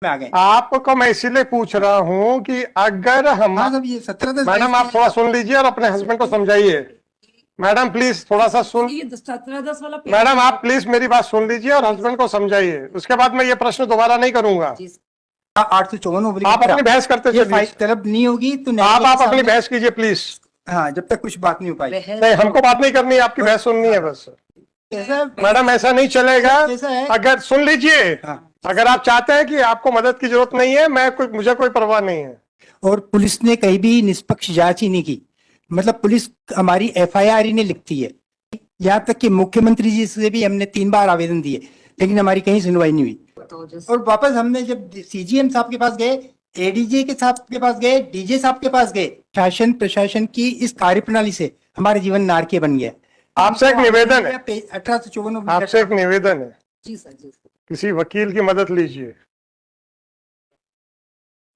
में आ गए। आपको मैं इसीलिए पूछ रहा हूँ कि अगर हम, हाँ साहब, ये 17-10 मैडम आप थोड़ा सुन लीजिए और अपने हस्बैंड को समझाइए। मैडम प्लीज थोड़ा सा सुन, ये 17-10 वाला मैडम आप प्लीज मेरी बात सुन लीजिए और हस्बैंड को समझाइए, उसके बाद मैं ये प्रश्न दोबारा नहीं करूंगा। 854 आप अपनी बहस करते ये चलिए। फाइल तलब नहीं होगी तो आप अपनी बहस कीजिए प्लीज। हाँ, जब तक कुछ बात नहीं हो पाई। नहीं, हमको बात नहीं करनी है, आपकी बहस सुननी है बस। मैडम ऐसा नहीं चलेगा। अगर सुन लीजिए, अगर आप चाहते हैं कि आपको मदद की जरूरत नहीं है, मुझे कोई परवाह नहीं है। और पुलिस ने कहीं भी निष्पक्ष जांच ही नहीं की। मतलब पुलिस हमारी FIR ही नहीं लिखती है। यहाँ तक कि मुख्यमंत्री जी से भी हमने 3 बार आवेदन दिए, लेकिन हमारी कहीं सुनवाई नहीं हुई। और वापस हमने जब CGM साहब के पास गए, ADG के साहब के पास गए, DJ साहब के पास गए, शासन प्रशासन की इस कार्यप्रणाली से हमारा जीवन नारकीय बन गया। आपसे एक निवेदन है, 1854 आपसे एक निवेदन है, जी सर, जी सर। किसी वकील की मदद लीजिए।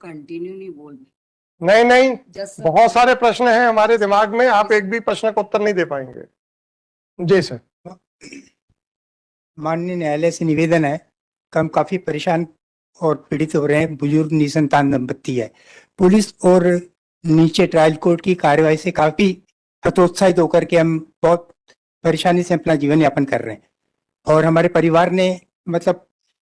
कंटिन्यू नहीं बोल। नहीं, बहुत सारे प्रश्न हैं हमारे दिमाग में, आप एक भी प्रश्न का उत्तर नहीं दे पाएंगे। जी सर। माननीय न्यायालय से निवेदन है, हम काफी परेशान और पीड़ित हो रहे हैं। बुजुर्ग निसंतान दंपत्ति है। पुलिस और नीचे ट्रायल कोर्ट की कार्यवाही से काफी हतोत्साहित होकर के हम बहुत परेशानी से अपना जीवन यापन कर रहे हैं। और हमारे परिवार ने, मतलब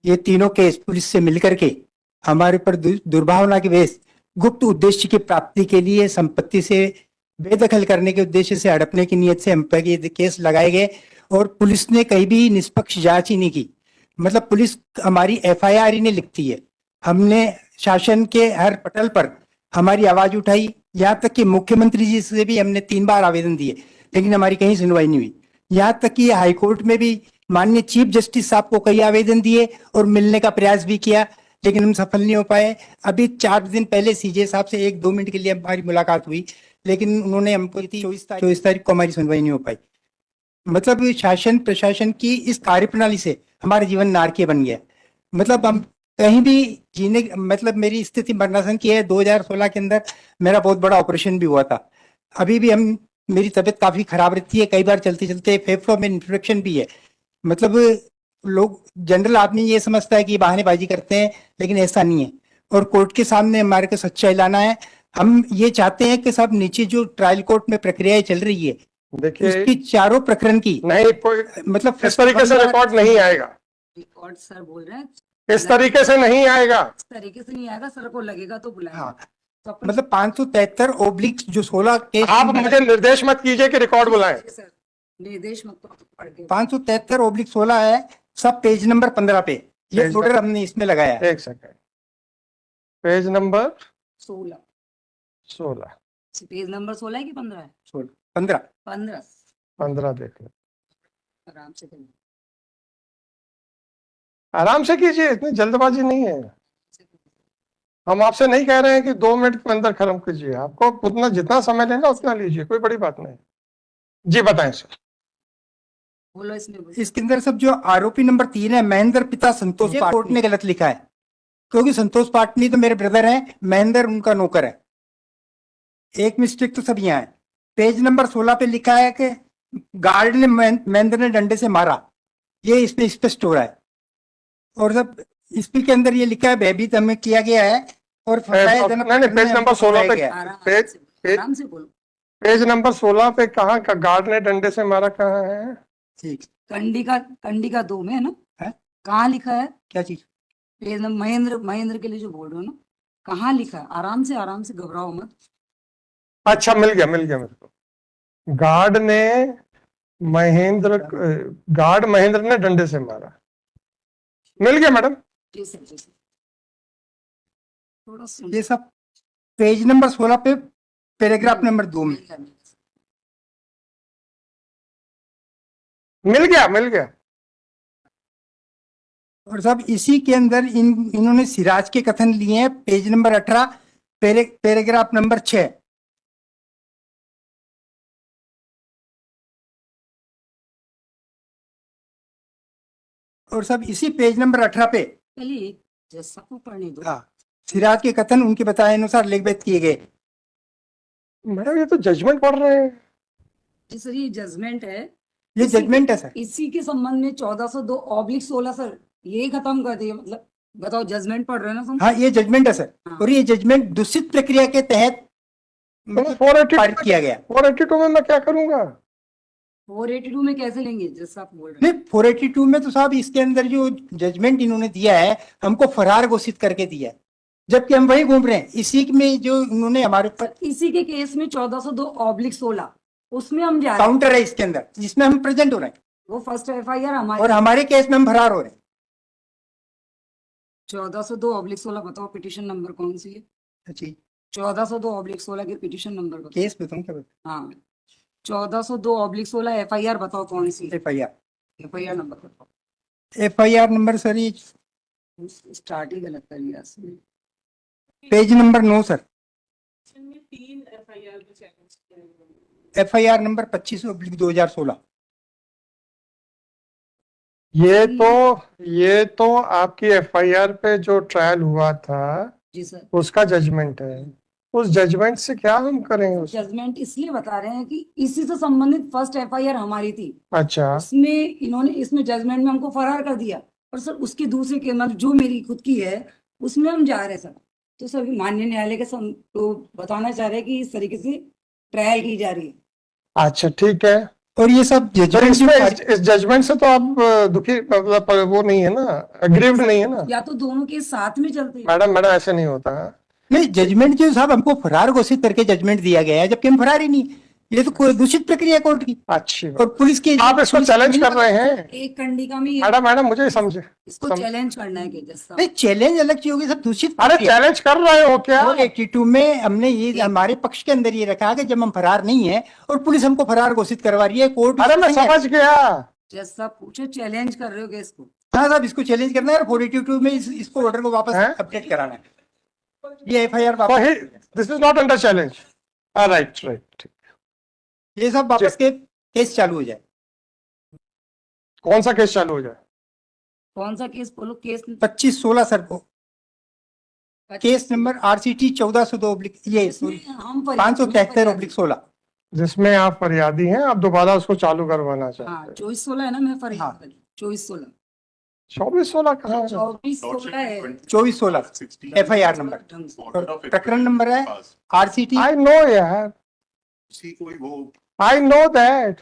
ये तीनों केस पुलिस से मिलकर के हमारे पर दुर्भावना के वश गुप्त उद्देश्य की प्राप्ति के लिए संपत्ति से बेदखल करने के उद्देश्य से हड़पने की नीयत से हम पर ये केस लगाए गए। और पुलिस ने कहीं भी निष्पक्ष जांच ही नहीं की। मतलब पुलिस हमारी FIR ही नहीं लिखती है। हमने शासन के हर पटल पर हमारी आवाज उठाई, यहाँ तक कि मुख्यमंत्री जी से भी हमने 3 बार आवेदन दिए, लेकिन हमारी कहीं सुनवाई नहीं हुई। यहाँ तक कि हाईकोर्ट में भी माननीय चीफ जस्टिस साहब को कई आवेदन दिए और मिलने का प्रयास भी किया, लेकिन हम सफल नहीं हो पाए। अभी 4 दिन पहले CJ साहब से 1-2 मिनट के लिए हमारी मुलाकात हुई, लेकिन उन्होंने हमको 24 तारीख को हमारी सुनवाई नहीं हो पाई। मतलब शासन प्रशासन की इस कार्यप्रणाली से हमारा जीवन नारकीय बन गया। मतलब हम कहीं भी जीने, मतलब मेरी स्थिति मरणासन की है। 2016 के अंदर मेरा बहुत बड़ा ऑपरेशन भी हुआ था। अभी भी मेरी तबीयत काफी खराब रहती है, कई बार चलते चलते फेफड़ों में इन्फेक्शन भी है। मतलब लोग, जनरल आदमी ये समझता है कि बहानेबाजी करते हैं, लेकिन ऐसा नहीं है। और कोर्ट के सामने हमारे को सच्चाई लाना है। हम ये चाहते हैं कि सब नीचे जो ट्रायल कोर्ट में प्रक्रियाएं चल रही है, देखिए उसकी चारों प्रकरण की नहीं, कोई मतलब इस तरीके से रिकॉर्ड नहीं आएगा। रिकॉर्ड सर बोल रहे हैं इस तरीके से नहीं आएगा। इस तरीके से नहीं आएगा। सर को लगेगा तो बुलाएंगे। हाँ, तो अपन मतलब 573 जो 16 केस, आप मुझे निर्देश मत कीजिए कि रिकॉर्ड बुलाएं। सर निर्देश मत पढ़ के 573/16 है, सब पेज नंबर 15 पे ये ऑर्डर हमने इसमें लगाया है। एक second, page number 16 page number 16 है कि 15 है? 15 15 देख लो, आराम से करिए। आराम से कीजिए, इतनी जल्दबाजी नहीं है। हम आपसे नहीं कह रहे हैं कि 2 मिनट के अंदर खत्म कीजिए, आपको उतना जितना समय लेना उतना लीजिए, कोई बड़ी बात नहीं। जी बताएं सर। बोलो इसमें। इसके अंदर सब जो आरोपी नंबर 3 है, महेंद्र पिता संतोष, कोर्ट ने गलत लिखा है, क्योंकि संतोष पाटनी तो मेरे ब्रदर हैं, महेंद्र उनका नौकर है। एक मिस्टेक तो सब यहाँ है। पेज नंबर 16 पे लिखा है कि गार्ड ने महेंद्र ने डंडे से मारा, ये इसमें स्पष्ट हो रहा है। और सब इसपी के अंदर ये लिखा है भयभीत हमें किया गया है। और नहीं, पेज नंबर 16 पे, आराम से बोलो। पेज नंबर 16 पे कहाँ का गार्ड ने डंडे से मारा कहाँ है? ठीक, कंडी का 2 में है ना? है? कहाँ लिखा है? क्या चीज? पेज नंबर महेंद्र के लिए जो बोल रहे हो ना, कहाँ लिखा है? आराम से घबराओ मत। अच्छा, मिल गया मेरे को। गार्ड महेंद्र ने डंडे से मारा, मिल गया मैडम। जी सर, जी सर। थोड़ा ये सब पेज नंबर 16 पे पैराग्राफ नंबर 2 में मिल गया। और सब इसी के अंदर इन्होंने सिराज के कथन लिए हैं, पेज नंबर 18 पैराग्राफ नंबर 6। और सब इसी पेज नंबर 18 पे चलिए जैसा को पढ़ने दो। हाँ, सिराज के कथन उनके बताए अनुसार लिखित किए गए। मैडम ये तो जजमेंट पढ़ रहे हैं। जी सर, ये जजमेंट है। ये जजमेंट है सर। इसी के संबंध में 1402/16 सर, ये खत्म कर दिए। मतलब बताओ, जजमेंट पढ़ रहे हो ना तुम? हाँ, ये जजमेंट है सर। हाँ। और ये जजमेंट दूषित प्रक्रिया के तहत मतलब पारित किया गया। 482 में मैं क्या करूंगा? 482 में कैसे लेंगे, जैसा आप बोल रहे नहीं, 482 में तो साहब इसके अंदर जो जजमेंट इन्होंने दिया है हमको फरार घोषित करके दिया है, जबकि हम वही घूम रहे हैं। इसी में जो उन्होंने हमारे ऊपर हो? इसी के केस में 1402/16 उसमें हम जा रहे हैं। काउंटर है इसके अंदर जिसमें हम प्रेजेंट हो रहे हैं, वो फर्स्ट FIR हमारी। और हमारे केस में हम फरार हो रहे हैं। 1402/16 बताओ, पिटिशन नंबर कौन सी है? जी, 1402/16 के पिटिशन नंबर बताओ। केस बताऊं क्या? हाँ, 1402/16 FIR बताओ कौन सी है? FIR नंबर बताओ। FIR नंबर सर ये स्टार्ट ही गलत कर लिया इसने। Page number 9 sir. 3 FIR में चैलेंज किया है। FIR number 25/2016। ये तो आपकी FIR पे जो ट्रायल हुआ था जी सर, उसका जजमेंट है। उस जजमेंट से क्या हम करेंगे? जजमेंट इसलिए बता रहे हैं कि इसी से संबंधित फर्स्ट FIR हमारी थी, अच्छा, उसमें इन्होंने इसमें जजमेंट में हमको फरार कर दिया। और सर उसकी दूसरी के मतलब जो मेरी खुद की है उसमें हम जा रहे हैं सर। तो सर माननीय न्यायालय के तो बताना चाह रहे हैं कि इस तरीके से ट्रायल की जा रही है। अच्छा, ठीक है। और ये सब तो जजमेंट इसमें इस जजमेंट से तो आप दुखी मतलब वो नहीं है ना, अग्रीव्ड नहीं है ना? या तो दोनों के साथ में चलते हैं। मैडम ऐसे नहीं होता है। नहीं, जजमेंट जो साहब हमको फरार घोषित करके जजमेंट दिया गया है, जबकि हम फरार ही नहीं। ये तो कोई दूषित प्रक्रिया कोर्ट की अच्छी बात। और पुलिस की। आप इसको चैलेंज कर रहे हैं? एक कंडिका में ये- मैडम मुझे समझे। इसको चैलेंज करना है कि जैसा नहीं, चैलेंज अलग चीज होगी, सब दूषित अरे प्रक्रिया। चैलेंज कर रहे हो क्या? 482 में हमने ये हमारे पक्ष के अंदर ये रखा कि जब हम फरार नहीं है और पुलिस हमको फरार घोषित करवा रही है, कोर्ट। अरे मैं समझ गया। जैसा पूछो, चैलेंज कर रहे हो केस को? हाँ साहब, इसको चैलेंज करना है और 482 में इसको ऑर्डर को वापस हैं? अपडेट कराना है। ये FIR तो वापस, this is not under challenge. Right. ये सब वापस के केस चालू हो जाए। कौन सा केस चालू हो जाए? कौन सा केस बोलो? केस 25/16 सर को केस नंबर RCT 1402 ये इसमें हम 573/16। जिसमें आप फरियादी हैं, आप दोबारा उसको चालू करवाना हाँ, चाहते हैं। 24/16 है ना, मैं फरियाद हाँ। करी 24/16। 24/16 कहाँ है? 24/16 है 24/16 FIR नंबर ढंग से। और प्रकरण नंबर है RCT। आई नो यार, I know that.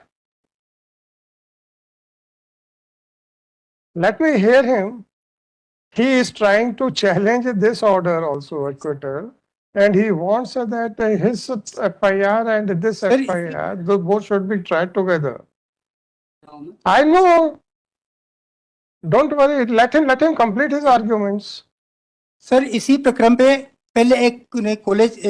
Let me hear him. He is trying to challenge this order also, acquittal, and he wants that his FIR and this Sir, FIR, both should be tried together. I know. Don't worry. Let him complete his arguments. Sir, इसी प्रक्रम पे पहले एक college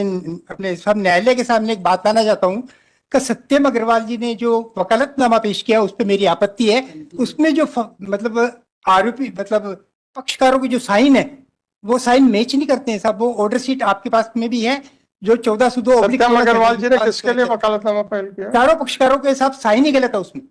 अपने सब न्यायालय के सामने एक बात लाना चाहता हूँ कि सत्यम अग्रवाल जी ने जो वकालतनामा पेश किया उस पे मेरी आपत्ति है। उसमें जो मतलब आरोपी मतलब पक्षकारों की जो साइन है वो साइन मैच नहीं करते हैं साहब। वो ऑर्डर शीट आपके पास में भी है जो 1402 सत्यम अग्रवाल जी ने किसके लिए वकालतनामा फाइल किया? चारों पक्षकारों के साथ साइन ही गलत है उसमें।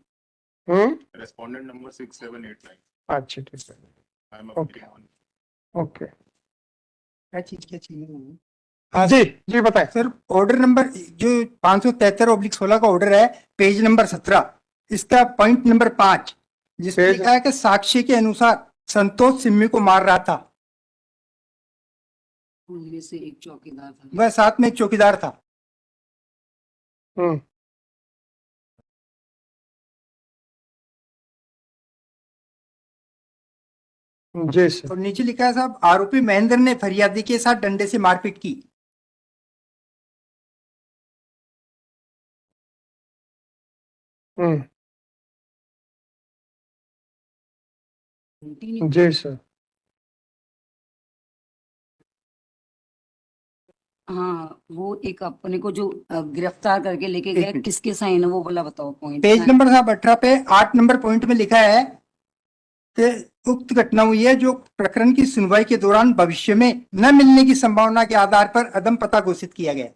Respondent number 6789. अच्छा, ठीक है। I am Okay. appealing on. Okay, क्या चीज जी बताएं। सर, ऑर्डर नंबर जो 573/16 का ऑर्डर है, पेज नंबर 17, इसका पॉइंट नंबर 5 जिसमें पेज- लिखा है कि साक्ष्य के अनुसार संतोष सिम्मी को मार रहा था, उनमें से एक चौकीदार था। वह साथ में एक चौकीदार था। हम्म, जी सर। और नीचे लिखा है साहब, आरोपी महेंद्र ने फरियादी के साथ डंडे से मारपीट की। हम्म, कंटिन्यू। जी सर। हाँ, वो एक अपने को जो गिरफ्तार करके लेके एक गया, मिनट। किसके साइन है वो बोला, बताओ पॉइंट। पेज नंबर साहब 18 पे 8 नंबर पॉइंट में लिखा है कि उक्त घटना हुई है जो प्रकरण की सुनवाई के दौरान भविष्य में न मिलने की संभावना के आधार पर अदम पता घोषित किया गया।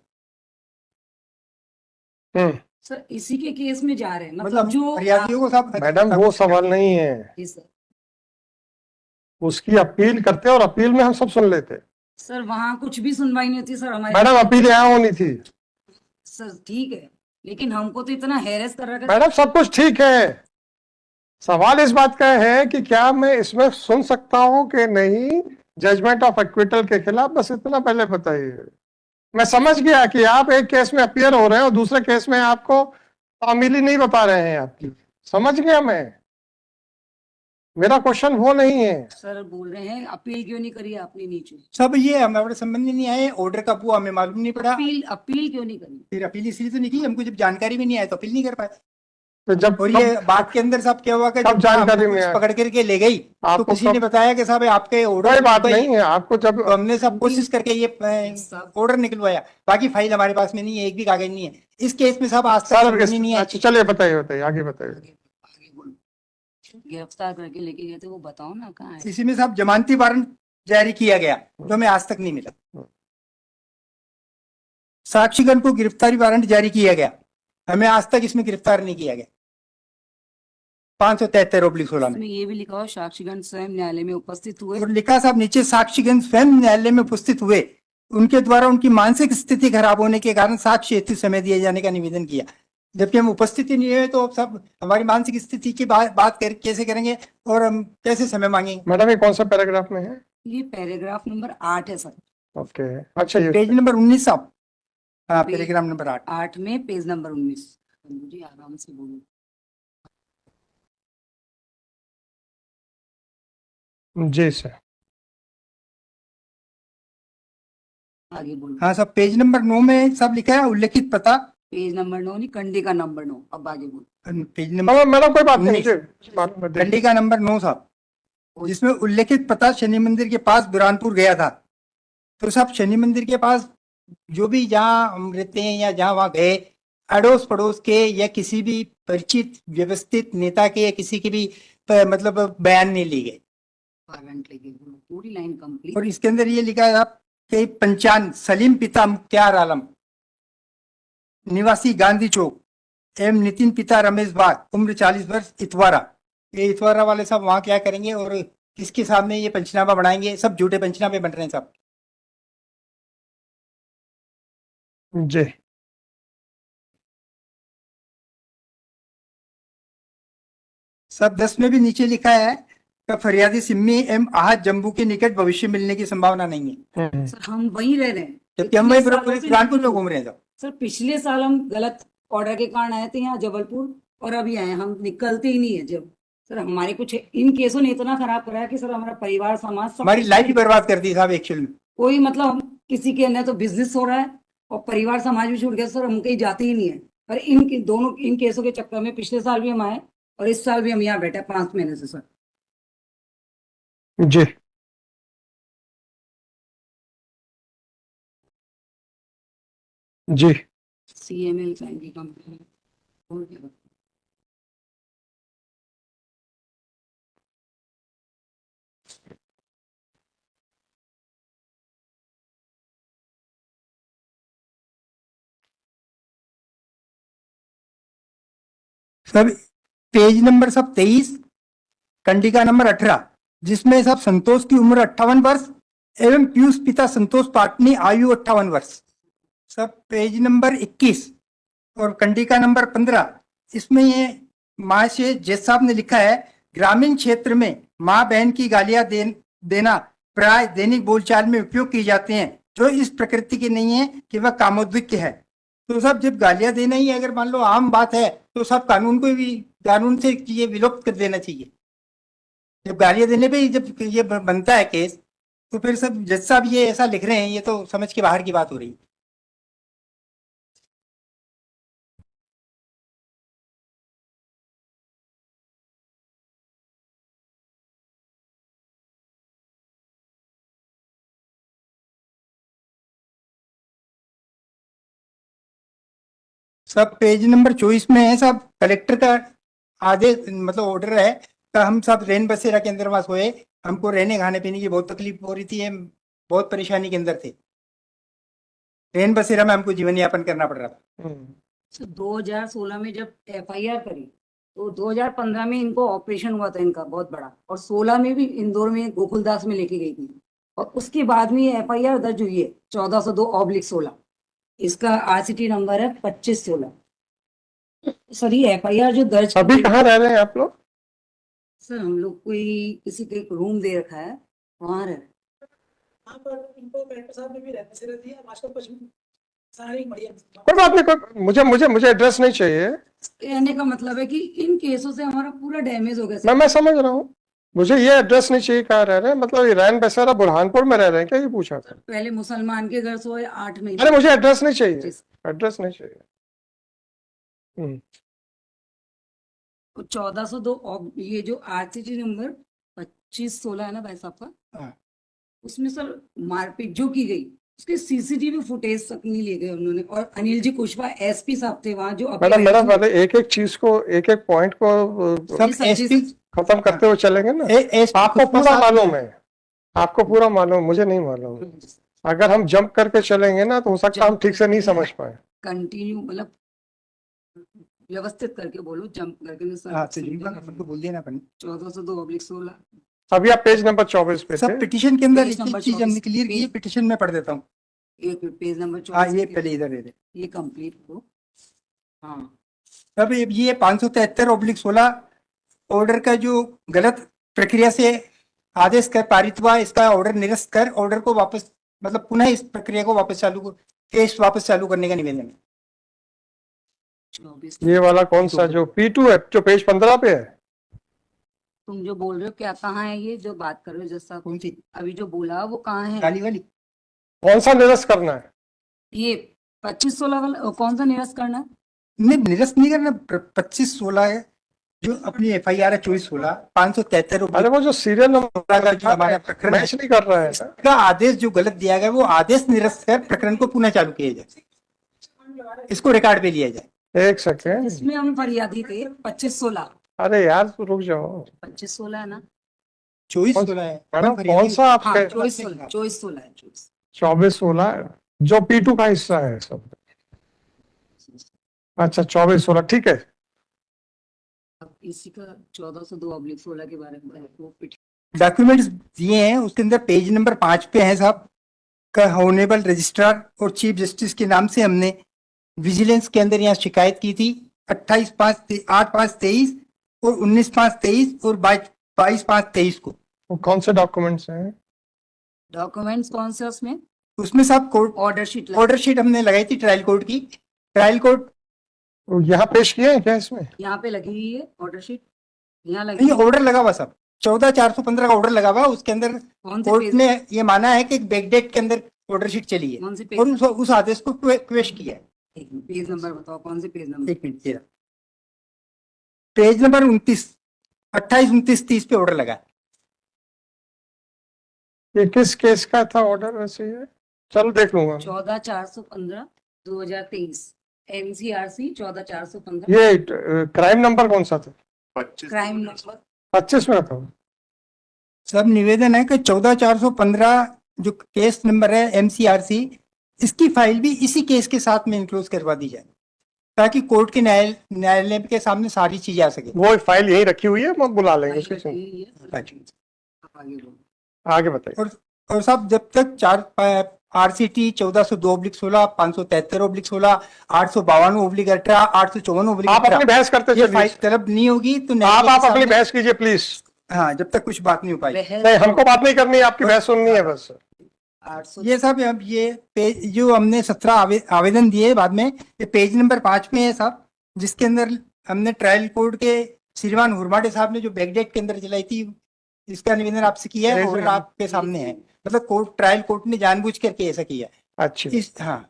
सर इसी के केस में जा रहे हैं, मतलब जो फरियादियों को साहब मैडम वो सवाल नहीं है, जी सर। उसकी अपील करते और अपील में हम सब सुन लेते। सर वहाँ कुछ भी सुनवाई नहीं होती सर हमारी। मैडम अपील यहाँ होनी थी। सर ठीक है, लेकिन हमको तो इतना हैरेस कर रखा है। मैडम सब कुछ ठीक है, सवाल इस बात का है कि क्या मैं इसमें सुन सकता हूं कि नहीं, जजमेंट ऑफ एक्विटल के खिलाफ, बस इतना पहले बताइए। मैं समझ गया कि आप एक केस में अपियर हो रहे हैं और दूसरे केस में आपको तामीली नहीं बता रहे हैं आपकी, समझ गया मैं। मेरा क्वेश्चन वो नहीं है। सर बोल रहे हैं अपील क्यों नहीं करी आपने नीचे? सब ये हमारे संबंध में नहीं आए, ऑर्डर कब हुआ हमें मालूम नहीं पड़ा। अपील क्यों नहीं करी? फिर अपील इसलिए तो नहीं की, हमको जब जानकारी भी नहीं आया तो अपील नहीं कर पाए। तो जब और ये बात के अंदर साहब क्या हुआ कि कब जब जानकारी हमको में पुलिस आया? पकड़ करके ले गई तो आपको किसी ने बताया कि साहब आपके कोई ऑर्डर बात नहीं है, आपको जब तो हमने सब कोशिश करके ये ऑर्डर निकलवाया। बाकी फाइल हमारे पास में नहीं है, एक भी कागज नहीं है इस केस में साहब, आज तक सर समझ नहीं अच्छा आई। चलिए बताइए बताइए आगे बताइए। आगे बोलो। गिरफ्तार करके लेके गए थे, वो बताओ ना कहाँ है? इसी में साहब जमानती वारंट जारी किया गया जो हमें आज तक नहीं मिला। साक्षीगण को गिरफ्तारी वारंट जारी किया गया, हमें आज तक इसमें गिरफ्तार नहीं किया गया। 573/16 में इसमें ये भी लिखा हो साक्षीगण स्वयं न्यायालय में उपस्थित हुए। और लिखा साहब नीचे साक्षीगण स्वयं न्यायालय में उपस्थित हुए, उनके द्वारा उनकी मानसिक स्थिति खराब होने के कारण साक्ष्य हेतु समय दिए जाने का निवेदन किया। जबकि हम उपस्थित ही नहीं हुए तो सब हमारी मानसिक स्थिति की बात कैसे करेंगे और हम कैसे समय मांगेंगे? मैडम ये कौन सा पैराग्राफ में है? ये पैराग्राफ नंबर 8 है सर। ओके अच्छा ये पेज नंबर 19 साहब। हाँ पैराग्राफ नंबर 8। 8 में पेज नंबर 19। मुझे आराम से बोलो। जी सर। आगे बोलो। हाँ साहब पेज नंबर 9 में सब लिखा है उल्लेखित पता। पेज नंबर 9 नहीं, कंडी का नंबर 9। अब आगे बोलो। पेज नंबर मैडम कोई बात नहीं, उन्नीस। मुझे मालूम है। कंडी का नंबर 9 साहब, जिसमें उल्लेखित पता शनि मंदिर के पास बुरहानपुर गया था। तो साहब शनि मंदिर के पास जो भी जहाँ हम रहते हैं या जहाँ वहाँ गए, अड़ोस पड़ोस के या किसी भी परिचित व्यवस्थित नेता के या किसी के भी मतलब बयान नहीं लिए गए। वारंट लेके बोलो, पूरी लाइन कंप्लीट। और इसके अंदर ये लिखा है आप कि पंचान सलीम पिता मुख्तार आलम निवासी गांधी चौक एवं नितिन पिता रमेश बाग उम्र 40 वर्ष इतवारा। ये इतवारा वाले साहब वहाँ क्या करेंगे और किसके सामने ये पंचनामा बनाएंगे? सब झूठे पंचनामे बन रहे हैं साहब। जी सब 10 में भी नीचे लिखा है कि फरियादी सिम्मी एवं आहत जम्बू के निकट भविष्य मिलने की संभावना नहीं है। सर हम वहीं रह रहे हैं, जबकि हम वही पिछले सालों से बुरहानपुर में घूम रहे हैं साहब। सर पिछले साल हम गलत ऑर्डर के कारण आए थे यहाँ जबलपुर, और अभी आए, हम निकलते ही नहीं है। जब सर हमारे कुछ इन केसों ने इतना खराब करा है कि सर हमारा परिवार समाज सब हमारी लाइफ ही बर्बाद कर दी साहब एक्चुअल में। कोई मतलब हम किसी के अंदर तो बिजनेस हो रहा है और परिवार समाज भी छूट गया। सर हम कहीं जाते ही नहीं है। पर इन केसों के चक्कर में पिछले साल भी हम आए और इस साल भी हम यहाँ बैठे 5 महीने से सर। जी जी CML साइन की कंपनी और क्या? सब पेज नंबर सब 23, कंडिका नंबर 18, जिसमें सब संतोष की उम्र 58 वर्ष एवं पीयूष पिता संतोष पाटनी आयु 58 वर्ष। सब पेज नंबर 21 और कंडिका नंबर 15, इसमें ये माँ से जज साहब ने लिखा है ग्रामीण क्षेत्र में माँ बहन की गालियां देना प्राय दैनिक बोलचाल में उपयोग किए जाते हैं, जो इस प्रकृति के नहीं है कि वह कामोद्विग्य है। तो सब जब गालियां देना ही अगर मान लो आम बात है तो सब कानून से ये विलुप्त कर देना चाहिए। जब गालियां देने पे ही जब ये बनता है केस, तो फिर सब जज साहब ये ऐसा लिख रहे हैं, ये तो समझ के बाहर की बात हो रही है। सब पेज नंबर 24 में है सब कलेक्टर का आदेश मतलब ऑर्डर है का हम सब रेन बसेरा के अंदर वहां सोए। हमको रहने खाने पीने की बहुत तकलीफ हो रही थी, हम बहुत परेशानी के अंदर थे। रेन बसेरा में हमको जीवन यापन करना पड़ रहा था। सर 2016 में जब FIR करी तो 2015 में इनको ऑपरेशन हुआ था इनका बहुत बड़ा, और 16 में भी इंदौर में गोकुलदास में लेके गई थी, और उसके बाद में ये FIR दर्ज हुई है 1402/16। इसका RCT नंबर है 2516। सर ये FIR जो दर्ज अभी कहाँ रह रहे हैं आप लोग? सर हम लोग कोई किसी को एक रूम दे रखा है, वहां रह रहे हैं। यहाँ पर इनको कलेक्टर साहब ने भी रहने से रहती है मास्टर कुछ सारी बढ़िया। कोई बात नहीं, मुझे एड्रेस नहीं चाहिए। कहने का मतलब है कि इन केसों से हमारा पूरा डैमेज हो गया सर। मैं समझ रहा हूँ, मुझे ये एड्रेस नहीं चाहिए। कहाँ रह रहे हैं? मतलब ये रैन बसेरा बुरहानपुर में रह रहे हैं क्या? ये पूछा था। पहले मुसलमान के घर सोए 8 महीने। अरे मुझे एड्रेस नहीं चाहिए, एड्रेस नहीं चाहिए। 1402 ये जो आरसीटी नंबर 2516 है ना भाई साहब का, हाँ। उसमें सर मारपीट जो की गई उसके सीसीटीवी फुटेज तक नहीं ले गए उन्होंने। और अनिल जी कुशवाहा एसपी साहब थे वहां जो मैडम पहले एक एक चीज को, एक एक पॉइंट को सब एसपी खत्म करते हुए चलेंगे ना। आपको पूरा मालूम है, आपको पूरा मालूम, मुझे नहीं मालूम। अगर हम जंप करके चलेंगे ना तो हो सकता है हम ठीक से नहीं समझ पाए। कंटिन्यू मतलब व्यवस्थित करके बोलो, जंप करके नहीं हाँ सर। तो जिनका नंबर तो बोल दिया ना अपन। 1402/16 अभी आप पेज नंबर 24 पे सब थे। पिटीशन के अंदर पेज एक नंबर एक चीज हमने 24 क्लियर की है, पिटीशन में पढ़ देता हूँ। एक पेज नंबर हाँ 24 ये पहले इधर है। ये कंप्लीट हो। हाँ अब ये 573/16 ऑर्डर का जो गलत प्रक्रिया से आदेश कर पारित हुआ, इसका ऑर्डर निरस्त कर ऑर्डर को वापस, मतलब पुनः इस प्रक्रिया को वापस केस वापस चालू करने का निवेदन है। 24 ये वाला कौन सा जो P2 है, जो पेज 15 पे है? तुम जो बोल रहे हो क्या, कहाँ है ये जो बात कर रहे हो? जैसा कौन सी अभी जो बोला वो कहाँ है? काली वाली? कौन सा निरस्त करना है? ये 2516 वाला कौन सा निरस्त करना है? नहीं निरस्त नहीं करना, 2516 है जो अपनी FIR है 2416 573। अरे वो जो सीरियल नंबर का जो हमारा प्रकरण है, मैच नहीं कर रहा है। का आदेश जो गलत दिया गया वो आदेश निरस्त कर प्रकरण को पुनः चालू किया जाए, इसको रिकॉर्ड पे लिया जाए। एक सेकेंड, इसमें हम फरियादी थे 2516। अरे यार रुक जाओ। 2516 है ना? 2416 है मैडम कौन सा आप हाँ 2416 है 2416 जो P2 का हिस्सा है सब? अच्छा 2416 ठीक है। अब इसी का 1402/16 के बारे में वो डॉक्यूमेंट्स दिए हैं, उसके अंदर पेज नंबर 5 पे है साहब का ऑनरेबल रजिस्ट्रार और चीफ जस्टिस के नाम से हमने विजिलेंस के अंदर यहाँ शिकायत की थी 8/5/23 और 19/5/23 और 22/5/23 को। वो कौन से डॉक्यूमेंट्स हैं? डॉक्यूमेंट्स कौन से उसमें? उसमें साहब कोर्ट ऑर्डर शीट हमने लगाई थी ट्रायल कोर्ट की। ट्रायल कोर्ट वो यहाँ पेश किए हैं क्या इसमें? यहाँ पे लगी हुई है ऑर्डर शीट, यहाँ लगी नहीं हुई है। ऑर्डर लगा हुआ साहब 14/415 का ऑर्डर लगा हुआ, उसके अंदर कौन से कोर्ट पेज ने ये माना है कि बैकडेट के अंदर ऑर्डर शीट चली है कौन से और पेज? उस आदेश को क्वेश किया है। पेज नंबर बताओ, कौन से पेज नंबर? एक मिनट, ये पेज नंबर 29 28 29 30 पे ऑर्डर लगा। ये किस केस का था ऑर्डर वैसे? ये चलो देख लूंगा। 14/415/2023 NCRC 14/415 ये क्राइम नंबर कौन सा था? 25 क्राइम नंबर 25 में था। सब निवेदन है कि 14/415 जो केस नंबर है MCRC, इसकी फाइल भी इसी केस के साथ में इंक्लोज करवा दी जाए ताकि कोर्ट के न्यायालय के सामने सारी चीजें आ सके। वो फाइल यही रखी हुई है, हम बुला लेंगे उसके साथ। आगे बोलो। आगे बताइए। और साहब जब तक RCT 1402/16 573/16 852/18 आप 854/18 अपनी बहस करते ये फाइल चलिए। तलब नहीं होगी तो आप न्यायालय के अपनी सामने- बहस कीजिए प्लीज। हाँ जब तक कुछ बात नहीं हो पाई। नहीं हमको बात नहीं करनी है, आपकी बहस सुननी है बस। 800 ये साहब अब ये पेज जो हमने 17 आवेदन दिए बाद में, ये पेज नंबर 5 में है साहब, जिसके अंदर हमने ट्रायल कोर्ट के श्रीमान हुरमाटे साहब ने जो बैकडेट के अंदर चलाई थी, इसका निवेदन आपसे किया है और आपके सामने है। मतलब ट्रायल कोर्ट ने जानबूझ करके ऐसा किया। अच्छी हाँ,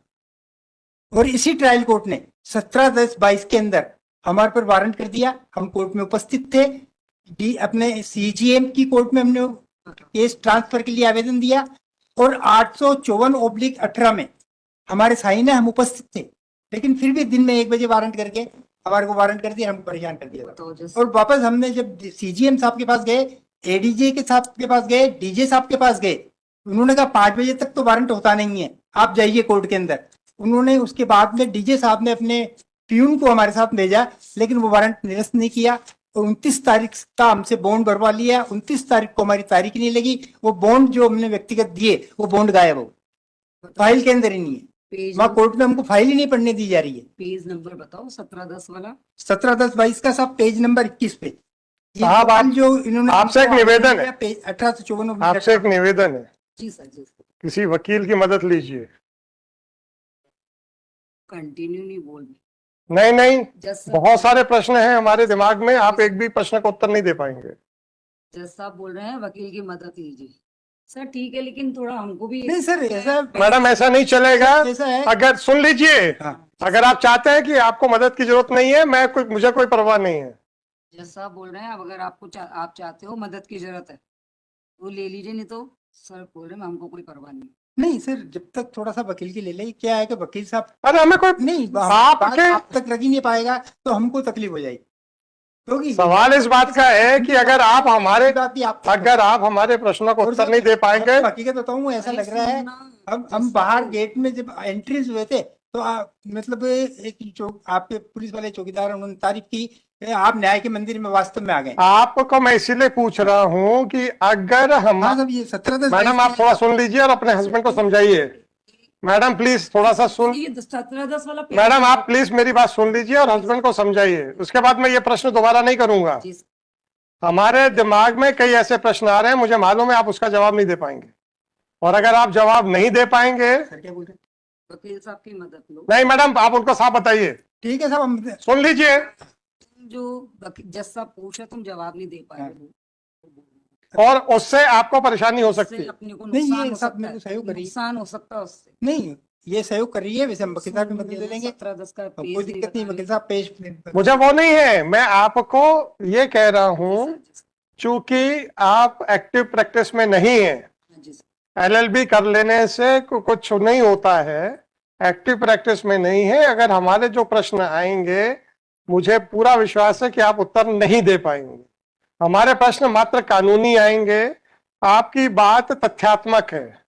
और इसी ट्रायल कोर्ट ने 17/10/22 के अंदर हमारे पर वारंट कर दिया। हम कोर्ट में उपस्थित थे, अपने CGM की कोर्ट में हमने केस ट्रांसफर के लिए आवेदन दिया और 854/18 में हमारे साइन है, हम उपस्थित थे, लेकिन फिर भी दिन में 1 बजे वारंट करके हमारे को वारंट कर दिया, हमको परेशान कर दिया। बताओ जैसे और वापस हमने जब CGM साहब के पास गए, ADJ के साहब के पास गए, DJ साहब के पास गए, उन्होंने कहा 5 बजे तक तो वारंट होता नहीं है, आप जाइए कोर्ट के अंदर। उन्होंने उसके बाद में DJ साहब ने अपने प्यून को हमारे साथ भेजा, लेकिन वो वारंट निरस्त नहीं किया और 29 तारीख का हमसे बॉन्ड भरवा लिया। 29 तारीख को हमारी तारीख नहीं लगी, वो बॉन्ड जो हमने व्यक्तिगत दिए वो बॉन्ड गायब हो, फाइल के अंदर ही नहीं है। पेज वहाँ कोर्ट में हमको फाइल ही नहीं पढ़ने दी जा रही है। पेज नंबर बताओ 17/10 वाला। 17/10/22 का सब पेज नंबर 21 पे ये साहब, फाइल जो इन्होंने आपसे एक निवेदन है। पेज 1854 आपसे एक निवेदन है। जी सर जी सर। किसी वकील की मदद लीजिए। कंटिन्यू नहीं बोल रही। नहीं नहीं, जज साहब बहुत सारे प्रश्न हैं हमारे दिमाग में, आप एक भी प्रश्न का उत्तर नहीं दे पाएंगे। जज साहब बोल रहे हैं वकील की मदद लीजिए। सर ठीक है, लेकिन थोड़ा हमको भी नहीं सर, ऐसा मैडम ऐसा नहीं चलेगा। ऐसा है। अगर सुन लीजिए, हाँ, अगर आप चाहते हैं कि आपको मदद की जरूरत नहीं है, मुझे कोई परवाह नहीं है। जज साहब बोल रहे हैं अब अगर आप चाहते हो मदद की जरूरत है तो ले लीजिए, नहीं तो सर बोल रहे हैं हमको कोई परवाह नहीं। नहीं सर, जब तक थोड़ा सा वकील की ले ले, क्या है कि वकील साहब अरे हमें कोई नहीं आप बात के- आप तक रख ही नहीं पाएगा तो हमको तकलीफ हो जाएगी, क्योंकि सवाल इस बात का है कि अगर आप हमारे बात भी आप प्रश्नों को उत्तर नहीं दे पाएंगे, हकीकत बताऊं, ऐसा अरे लग रहा है सुनना, हम जज बाहर साहब गेट में जब एंट्रीज हुए थे तो मतलब एक आपके पुलिस वाले चौकीदार उन्होंने तारीफ की आप न्याय के मंदिर में वास्तव में आ गए। आपको मैं इसीलिए पूछ रहा हूं कि अगर हम हाँ साहब, ये 17 मैडम आप थोड़ा सुन लीजिए और अपने हस्बैंड को समझाइए। मैडम प्लीज थोड़ा सा सुन, ये 17-10 वाला पेज मैडम है। आप प्लीज मेरी बात सुन लीजिए और हस्बैंड को समझाइए, उसके बाद मैं ये प्रश्न दोबारा नहीं करूंगा। जी, हमारे दिमाग में कई ऐसे प्रश्न आ रहे हैं, मुझे मालूम है आप उसका जवाब नहीं दे पाएंगे, और अगर आप जवाब नहीं दे पाएंगे, सर क्या बोल रहे हैं? वकील साहब की मदद लो। नहीं मैडम आप उनको साफ बताइए, ठीक है साहब, हम सुन लीजिए। जो जज साहब पूछ रहे तुम जवाब नहीं दे पाए हाँ। और उससे आपको परेशानी हो सकती उससे है। अपने को नहीं, ये नुकसान हो सब सकता मेरे को सहयोग है, करिए। नुकसान हो सकता है उससे। नहीं, ये सहयोग कर रही है, वैसे हम वकील साहब की मदद ले लेंगे, 17-10 का कोई पेज दिक्कत नहीं, बता वकील साहब पेश मुझे वो नहीं है, मैं आपको ये कह रहा हूं रहे। चूंकि आप एक्टिव प्रैक्टिस में नहीं है, जी सर। एलएलबी कर लेने से कुछ नहीं होता है, एक्टिव प्रैक्टिस में नहीं है। अगर हमारे जो प्रश्न आएंगे, मुझे पूरा विश्वास है कि आप उत्तर नहीं दे पाएंगे। हमारे प्रश्न मात्र कानूनी आएंगे, आपकी बात तथ्यात्मक है,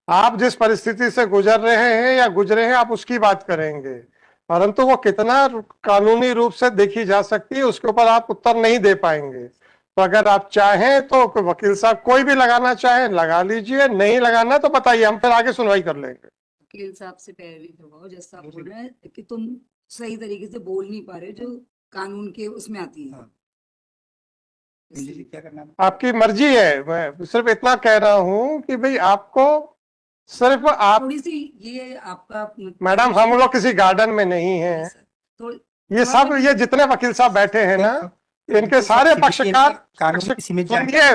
आप जिस परिस्थिति से गुजर रहे हैं या गुजरे हैं आप उसकी बात करेंगे, परंतु वो कितना कानूनी रूप से देखी जा सकती है उसके ऊपर आप उत्तर नहीं दे पाएंगे। तो अगर आप चाहें तो वकील साहब कोई भी लगाना चाहे लगा लीजिए, नहीं लगाना तो बताइए, हम फिर आगे सुनवाई कर लेंगे। वकील साहब से पैरवी करवाओ। जज साहब बोल रहे हैं कि तुम सही तरीके से बोल नहीं पा रहे, जो कानून के उसमें आती है। हाँ। इसलिए क्या करना है? आपकी मर्जी है, मैं सिर्फ इतना कह रहा हूं कि भाई आपको सिर्फ आप थोड़ी सी ये आपका मैडम, हम लोग किसी गार्डन में नहीं हैं, तो ये सब ये जितने वकील साहब बैठे हैं ना, इनके सारे पक्षकार कानून की सीमित सुनिए,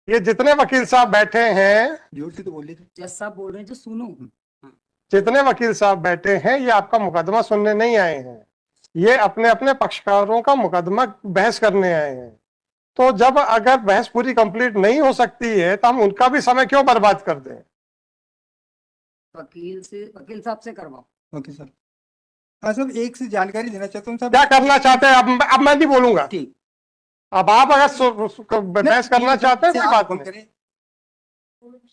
ये जितने वकील साहब बैठे हैं, जोर से तो बोल रहे थे। जज साहब बोल रहे हैं जो सुनो। जितने वकील साहब बैठे हैं, ये आपका मुकदमा सुनने नहीं आए हैं, ये अपने अपने पक्षकारों का मुकदमा बहस करने आए हैं। तो जब अगर बहस पूरी कंप्लीट नहीं हो सकती है तो हम उनका भी समय क्यों बर्बाद कर दें? वकील साहब से करवाओ। Okay sir. हाँ सर, एक से जानकारी देना चाहता हूँ क्या साहब। करना चाहते हैं? अब मैं नहीं बोलूंगा। ठीक, अब आप अगर बहस करना चाहते हैं कोई बात नहीं। करें।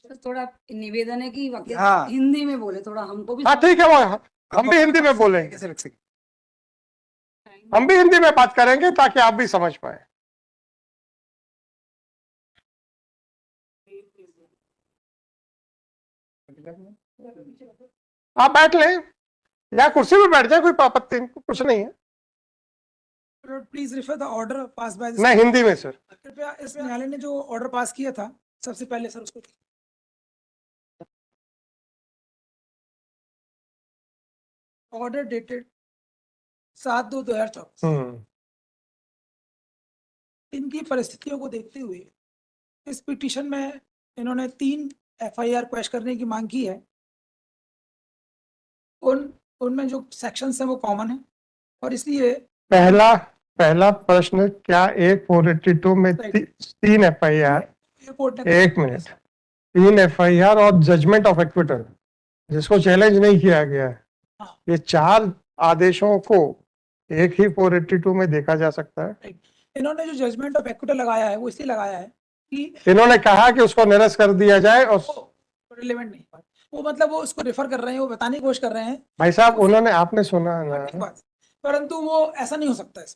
तो थोड़ा निवेदन है कि वकील हाँ। हिंदी में बोले, थोड़ा हमको भी हाँ ठीक है, वो हम भी हिंदी में बोलेंगे, कैसे रख सके? हम भी हिंदी में बात करेंगे ताकि आप भी समझ पाए। आप बैठ लें या कुर्सी पे बैठ जाए, कोई आपत्ति कुछ नहीं है। Please refer the order passed by नहीं, हिंदी में सर। कृपया इस न्यायालय ने जो ऑर्डर पास किया था सबसे पहले सर उसको ऑर्डर डेटेड 7/2/2024। इनकी परिस्थितियों को देखते हुए इस पिटीशन में इन्होंने 3 FIR पेश करने की मांग की है। उनमें जो सेक्शंस हैं वो कॉमन है और इसलिए पहला प्रश्न, क्या एक 482 में 3 FIR, कोर्ट ने एक मिनट, 3 FIR और जजमेंट ऑफ एक्विटल जिसको चैलेंज नहीं किया गया है, हाँ। ये 4 आदेशों को एक ही 482 में देखा जा सकता है। इन्होंने जो जजमेंट ऑफ एक्विटल लगाया है वो इसलिए लगाया है कि इन्होंने कहा कि उसको निरस्त कर दिया जाए, और रिलेवेंट नहीं, वो मतलब वो उसको रेफर कर रहे हैं, वो बताने की कोशिश कर रहे हैं। भाई साहब उन्होंने, आपने सुना ना, ठीक बात, परंतु वो ऐसा नहीं हो सकता है,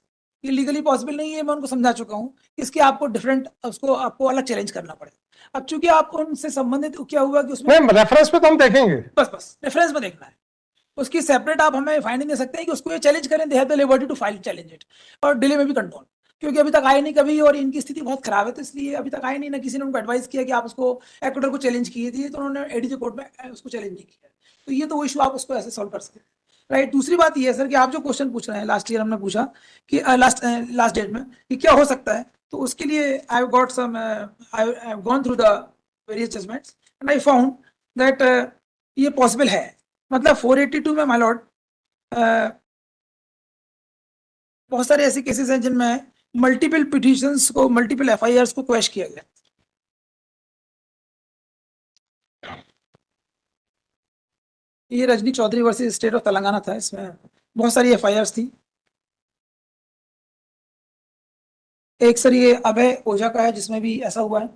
ये लीगली पॉसिबल नहीं है। मैं उनको समझा चुका हूँ, इसके आपको डिफरेंट उसको आपको अलग चैलेंज करना पड़ेगा। अब चूंकि आपको उनसे संबंधित क्या हुआ कि उसमें नहीं, रेफरेंस पे तो हम देखेंगे, बस रेफरेंस में देखना है, उसकी सेपरेट आप हमें फाइंडिंग दे सकते हैं कि उसको ये चैलेंज करें, they have the liberty to file challenge it और डिले में भी कंट्रोल। क्योंकि अभी तक आए नहीं कभी और इनकी स्थिति बहुत खराब है, तो इसलिए अभी तक आए नहीं, ना किसी ने उनको एडवाइस किया कि आप उसको एक्टर को चैलेंज किए थे, तो उन्होंने एडीजे कोर्ट में उसको चैलेंज नहीं किया। तो ये तो वो इशू आप उसको ऐसे सॉल्व कर सकते हैं, राइट। दूसरी बात ये है सर कि आप जो क्वेश्चन पूछ रहे हैं, लास्ट ईयर हमने पूछा कि लास्ट डेट में कि क्या हो सकता है, तो उसके लिए I got some, I have gone through the various judgments and I found that ये पॉसिबल है। मतलब 482 में माय लॉर्ड बहुत सारे ऐसे केसेस हैं जिनमें मल्टीपल पिटिशंस को, मल्टीपल एफआईआर्स को क्वैश किया गया। ये Rajni Chaudhary versus state of Telangana था, इसमें बहुत सारी एफआईआर्स थी। एक सर ये अभय ओझा का है जिसमें भी ऐसा हुआ है।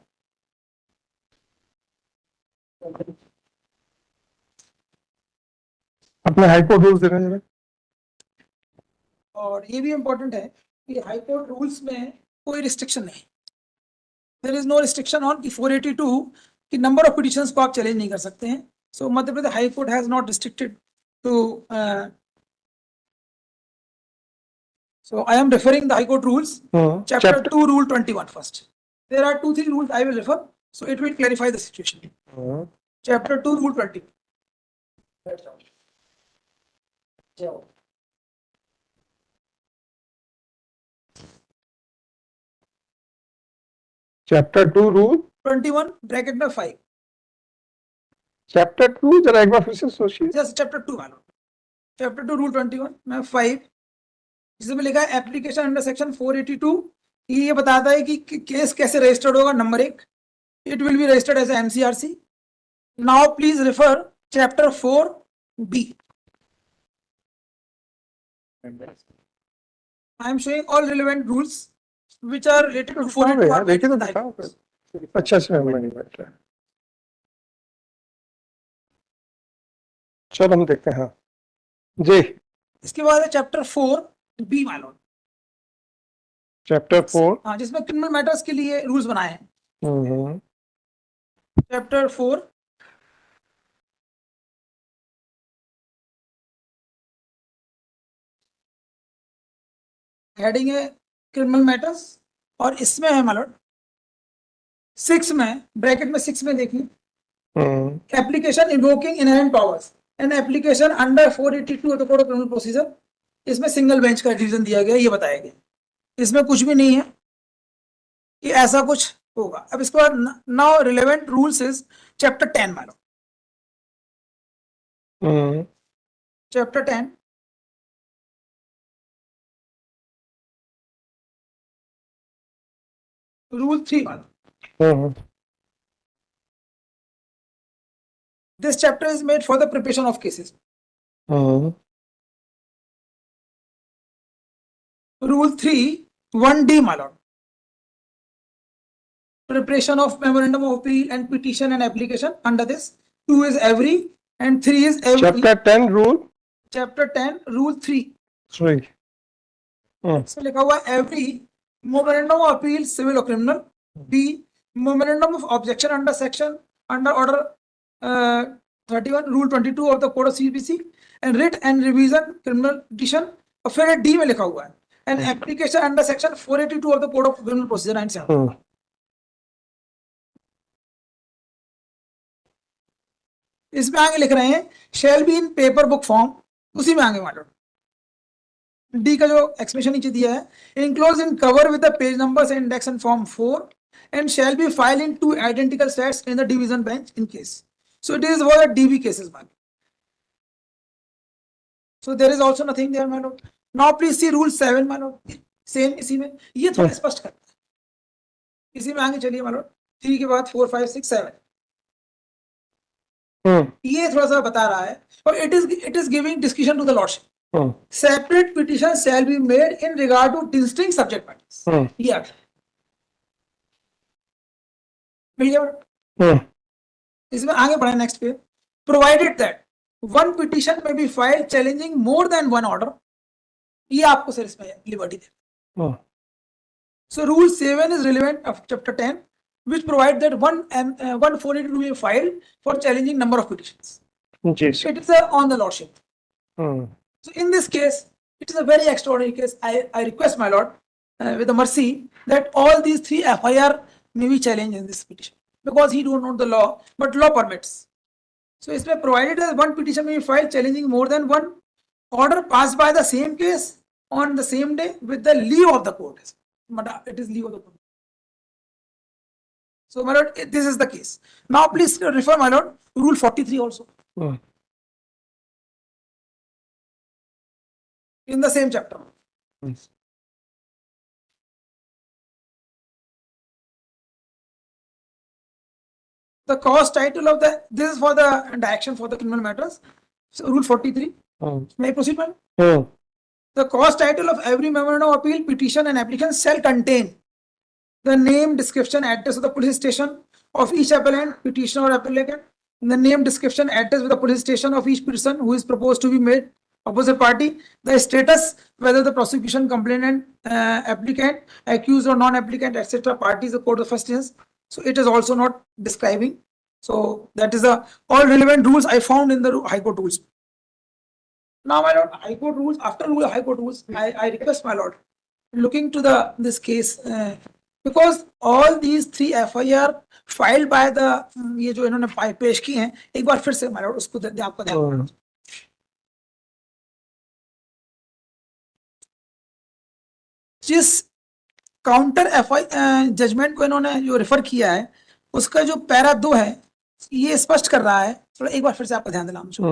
अपने हाईकोर्ट रूल्स दे रहे हैं। और ये भी इम्पोर्टेंट है कि हाई कोर्ट रूल्स में कोई रिस्ट्रिक्शन नहीं, there is no restriction on कि 482 की नंबर ऑफ पिटिशंस को आप चैलेंज नहीं कर सकते हैं। So Madhya Pradesh high court has not restricted to, so I am referring the High Court rules, chapter 2 rule 21 first. There are 2-3 rules I will refer, so it will clarify the situation. Chapter 2 rule 20. Chapter 2 rule 21 bracket में 5, chapter 2 जरा एक बार फिर से सोचिए। Just chapter 2 मानो, chapter 2 rule 21 में 5 जिसमें लिखा है एप्लीकेशन अंडर सेक्शन 482, ये बताता है कि केस कैसे रजिस्टर्ड होगा। Number 1, it will be registered as MCRC. Now please refer chapter 4B. I am showing all relevant rules which are related to 482. देखिए तो दिखाओ। अच्छा बैठ रहा है। चलो हम देखते हैं। हाँ जी, इसके बाद है chapter 4B my Lord, chapter 4। हाँ, जिसमें क्रिमिनल मैटर्स के लिए रूल्स बनाए हैं। चैप्टर 4 हेडिंग है क्रिमिनल मैटर्स, और इसमें है माय लॉर्ड 6 में, ब्रैकेट में 6 में देखिए, application invoking inherent powers and application under 482 of the code of criminal procedure. इसमें सिंगल बेंच का डिवीजन दिया गया, ये बताया गया, इसमें कुछ भी नहीं है कि ऐसा कुछ होगा। अब इसके बाद now relevant rules is chapter 10 मानो, चैप्टर 10 रूल 3 मानो। This chapter is made for the preparation of cases. Rule 3, 1D, my lord. Preparation of memorandum of appeal and petition and application under this. 2 is every and 3 is every. Chapter 10 rule, Chapter 10, Rule 3. 3। So लिखा हुआ every memorandum of appeal, civil or criminal. B, memorandum of objection under section, under order 31, Rule 22 of the Code of CPC, and writ and revision criminal petition. और फिर D में लिखा हुआ है an application under section 482 of the Code of Criminal Procedure 97. इसमें आगे लिख रहे हैं shall be in paper book form, उसी में आगे मानो डी का जो एक्सप्रेशन नीचे दिया है enclosed in cover with the page numbers and index and form 4 and shall be filed in 2 identical sets in the division bench in case. So it is for the DB cases, man. So there is also nothing there, my lord. Now please see rule 7, my lord. Same इसी में, ये थोड़ा स्पष्ट करता है। इसी में आगे चलिए my lord, 3 के बाद 4, 5, 6, 7। ये थोड़ा सा बता रहा है, और it is giving discretion to the lordship. Separate petition shall be made in regard to distinct subject matters. ये आता है। मिल गया? इसमें आगे बढ़े नेक्स्ट पे, प्रोवाइडेड दैट वन पिटिशन में be file challenging more than one order, ये आपको सर इसमें लिबर्टी दे। So rule 7 is relevant of chapter 10 which provide that 142 will be filed for challenging number of petitions. It is on the lordship. So in this case, it is a very extraordinary case. I request my lord, with the mercy that all these 3 FIR may be challenged in this petition because he don't know the law, but law permits. So it's provided that one petition may be filed challenging more than one order passed by the same case on the same day with the leave of the court. But it is leave of the court. So, my lord, this is the case. Now, please refer, my lord, Rule 43 also. In the same chapter. The cause title of this is for the action for the criminal matters. So, Rule 43. May I proceed, madam? The cause title of every memorandum of appeal, petition, and application shall contain the name, description, address of the police station of each appellant, petitioner, or applicant, the name, description, address with the police station of each person who is proposed to be made opposite party, the status, whether the prosecution, complainant, applicant, accused or non-applicant, etc., parties, the court of first instance. So it is also not describing. So that is the all relevant rules I found in the High Court rules. Now, my lord, High Court rules, after rule of High Court rules, I request, my lord, looking to this case, because all these 3 FIR filed by the ये जो इन्होंने पेश की हैं, एक बार फिर से, my lord, उसको आपका ध्यान जिस काउंटर जजमेंट को इन्होंने जो रेफर किया है, उसका जो पैरा 2 है, ये स्पष्ट कर रहा है, थोड़ा एक बार फिर से आपका ध्यान देना मुझे,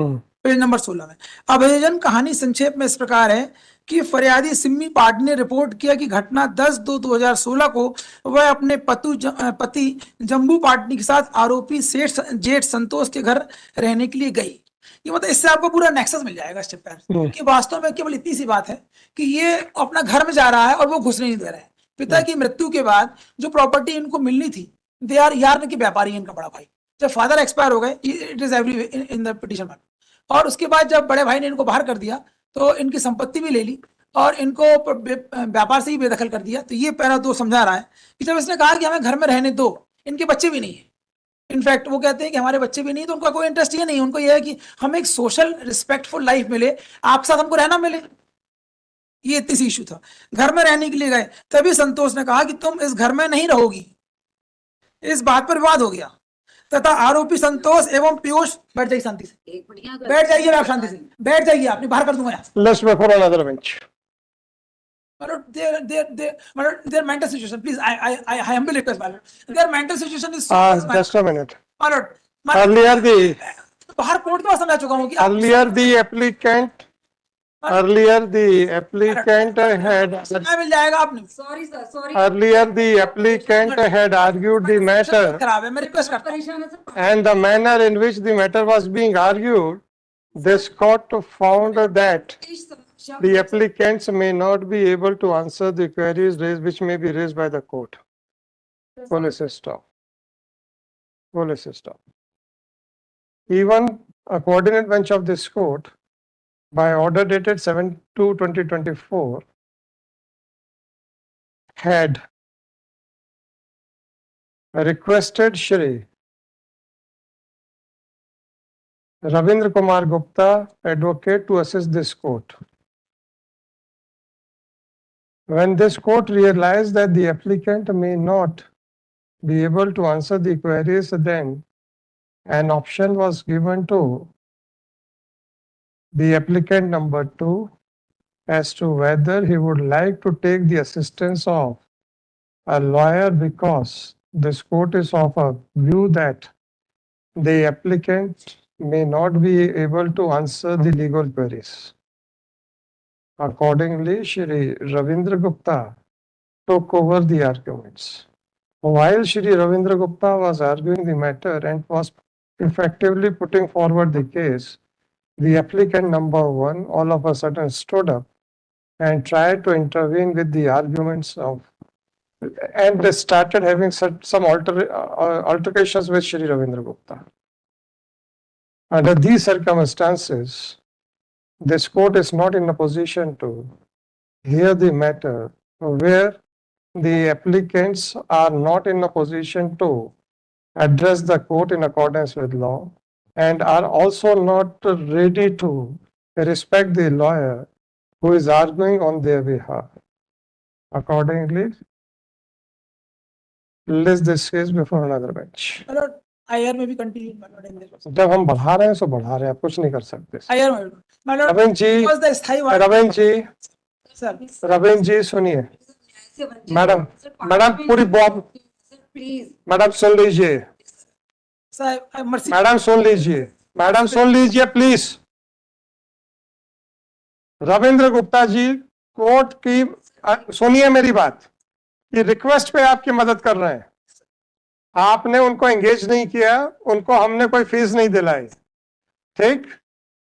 पेज नंबर 16 में अभियोजन कहानी संक्षेप में इस प्रकार है कि फरियादी सिम्मी पार्टी ने रिपोर्ट किया कि घटना 10/2/2016 को वह अपने पति जम्बू पाटनी के साथ आरोपी जेठ संतोष के घर रहने के लिए गई। ये मतलब इससे आपको पूरा नेक्सस मिल जाएगा स्टेप पर कि वास्तव में केवल इतनी सी बात है कि ये अपना घर में जा रहा है और वो घुसने नहीं दे रहे हैं। पिता की मृत्यु के बाद जो प्रॉपर्टी इनको मिलनी थी, दे आर यार्न की व्यापारी है इनका बड़ा भाई, जब फादर एक्सपायर हो गए, it is every in the petition, और उसके बाद जब बड़े भाई ने इनको बाहर कर दिया तो इनकी संपत्ति भी ले ली और इनको व्यापार से ही बेदखल कर दिया। तो ये पैरा 2 समझा रहा है कि जब इसने कहा कि हमें घर में रहने दो, इनके बच्चे भी नहीं है, इनफैक्ट वो कहते हैं कि हमारे बच्चे भी नहीं, तो उनका कोई इंटरेस्ट ये नहीं, उनको ये है कि हमें एक सोशल रिस्पेक्टफुल लाइफ मिले, आपके साथ हमको रहना मिले। ये इतनी सी इशू था। घर में रहने के लिए गए, तभी संतोष ने कहा कि तुम इस घर में नहीं रहोगी। इस बात पर विवाद हो गया तथा आरोपी संतोष एवं पीयूष, बैठ जाइए शांति से, बैठ जाइए आप शांति से, बैठ जाइए, आपने बाहर कर दूंगा। Let's wait for another bench. Their mental situation, please, I humbly request, my lord, their mental situation is Just a minute. my lord, बाहर कोर्ट में समझा चुका हूँ कि Earlier the applicant had मिल जाएगा आपने। Sorry sir, sorry. Earlier the applicant had argued the matter, खराब है, मैं रिक्वेस्ट करता हूँ। परेशान है sir. and the manner in which the matter was being argued, this court found that the applicants may not be able to answer the queries raised, which may be raised by the court. Police stop. Police stop. Even a coordinate bench of this court, by order dated 7/2/2024, had requested Shri Ravindra Kumar Gupta, advocate, to assist this court. When this court realized that the applicant may not be able to answer the queries, then an option was given to the applicant number 2 as to whether he would like to take the assistance of a lawyer, because this court is of a view that the applicant may not be able to answer the legal queries. Accordingly, Shri Ravindra Gupta took over the arguments. While Shri Ravindra Gupta was arguing the matter and was effectively putting forward the case, the applicant number 1 all of a sudden stood up and tried to intervene with the arguments of, and they started having some altercations with Shri Ravindra Gupta. Under these circumstances, this court is not in a position to hear the matter where the applicants are not in a position to address the court in accordance with law and are also not ready to respect the lawyer who is arguing on their behalf. Accordingly, list this case before another bench. My lord, IR may be continued, my lord, in this. जब हम बढ़ा रहे हैं तो बढ़ा रहे हैं, आप कुछ नहीं कर सकते। IR, my lord, Ravindra ji, because the स्थायी वाद- रविंद्र जी, sir, रविंद्र जी सुनिए। ऐसे बच्चे- मैडम, सर, मैडम पूरी बॉब, सर प्लीज मैडम सुन लीजिए, sir, mercy, मैडम सुन लीजिए, मैडम सुन लीजिए प्लीज। रविंद्र गुप्ता जी कोर्ट की सुनिए मेरी बात, कि रिक्वेस्ट पे आपकी मदद कर रहे हैं, आपने उनको एंगेज नहीं किया, उनको हमने कोई फीस नहीं दिलाई, ठीक।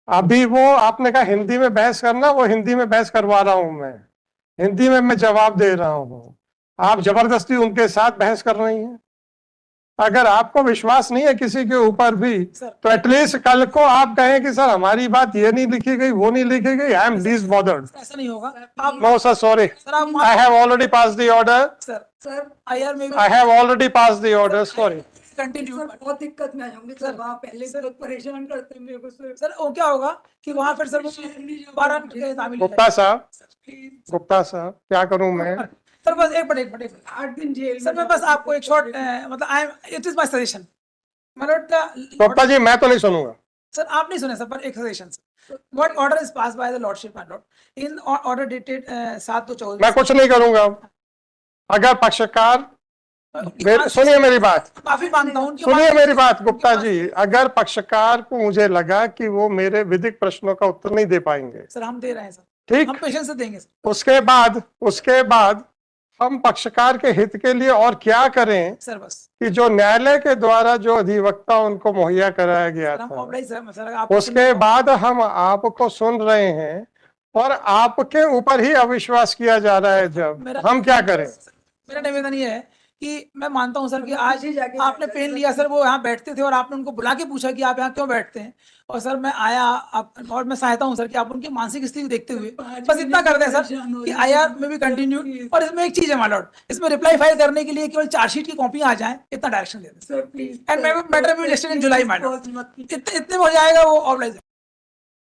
अभी वो आपने कहा हिंदी में बहस करना, वो हिंदी में बहस करवा रहा हूं मैं, हिंदी में मैं जवाब दे रहा हूं, आप जबरदस्ती उनके साथ बहस कर रही हैं। अगर आपको विश्वास नहीं है किसी के ऊपर भी, सर। तो एटलीस्ट कल को आप कहें कि सर हमारी बात ये नहीं लिखी गई, वो नहीं लिखी गई, आई एम लीस्ट बॉदर्ड। ऐसा नहीं होगा। आप नो सर, सॉरी, सर आप I have already pass the order, sir sir IR में I have already pass the order, sorry. Continue sir बहुत दिक्कत में आ जाऊंगी सर, वहाँ पहले से लोग परेशान करते हैं मेरे को सर। सर वो क्या होगा कि वहां फिर सर वो दोबारा के शामिल हो गुप्ता साहब, प्लीज गुप्ता साहब, क्या करूं मैं? जाएंगे। सर बस एक मिनट 8 दिन जेल सर मैं बस आपको एक शॉर्ट मतलब I it is my suggestion my lord Gupta ji मैं तो नहीं सुनूंगा। सर आप नहीं सुने सर पर एक suggestion sir what order is passed by the lordship my lord in order dated 7/2/24 मैं कुछ नहीं करूंगा। अगर पक्षकार, सुनिए मेरी बात, माफी मांगता हूँ उनकी सुनिए मेरी बात गुप्ता जी, अगर पक्षकार को मुझे लगा कि वो मेरे विधिक प्रश्नों का उत्तर नहीं दे पाएंगे, सर हम दे रहे हैं सर, ठीक, हम पेशेंस से देंगे सर। उसके बाद हम पक्षकार के हित के लिए और क्या करें सर बस कि जो न्यायालय के द्वारा जो अधिवक्ता उनको मुहैया कराया गया सर हम था, ऑब्लाइज सर आप उसके बाद हम आपको सुन रहे हैं और आपके ऊपर ही अविश्वास किया जा रहा है, जब हम क्या करें? मेरा निवेदन ये है कि मैं मानता हूं सर कि आज पीछे जाके आपने पेन लिया सर, वो यहाँ बैठते थे और आपने उनको बुला के पूछा कि आप यहाँ क्यों बैठते हैं, और सर मैं आया और मैं चाहता हूं सर कि आप उनकी मानसिक स्थिति देखते हुए बस इतना कर दें सर कि IR में भी कंटिन्यू। और इसमें एक चीज है माय लॉर्ड, इसमें रिप्लाई फाइल करने के लिए केवल चार्जशीट की कॉपी आ जाए, इतना डायरेक्शन दे दें sir please and matter be listed in July my Lord, मत इतने में हो जाएगा वो ऑब्लाइज।